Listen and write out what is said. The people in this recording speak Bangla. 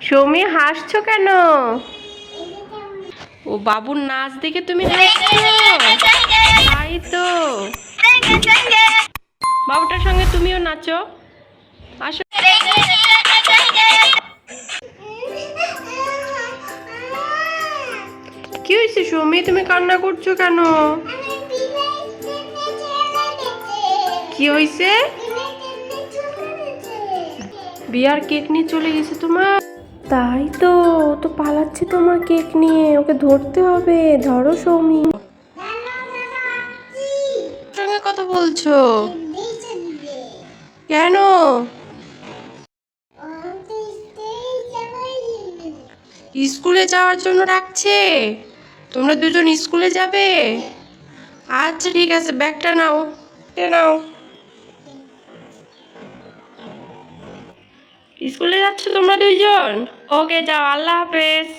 সৌমি হাসছো কেন? ও বাবুর নাচ দেখে তুমি হাসছো? তাই তো, বাবুটার সঙ্গে তুমিও নাচো। আসো। কি হয়েছে সৌমি, তুমি কান্না করছো কেন? কি হয়েছে? বিয়ার কেক নিয়ে চলে গেছে তোমার? তাই তো, ও তো পালাচ্ছে তোমার কেক নিয়ে, ওকে ধরতে হবে। ধরো সৌমি। সঙ্গে কথা বলছো কেন? স্কুলে যাওয়ার জন্য ডাকছে? তোমরা দুজন স্কুলে যাবে? আচ্ছা ঠিক আছে, ব্যাগটা নাও, নাও। স্কুলে যাচ্ছ তোমরা দুইজন? ওকে যাও, আল্লাহ হাফেজ।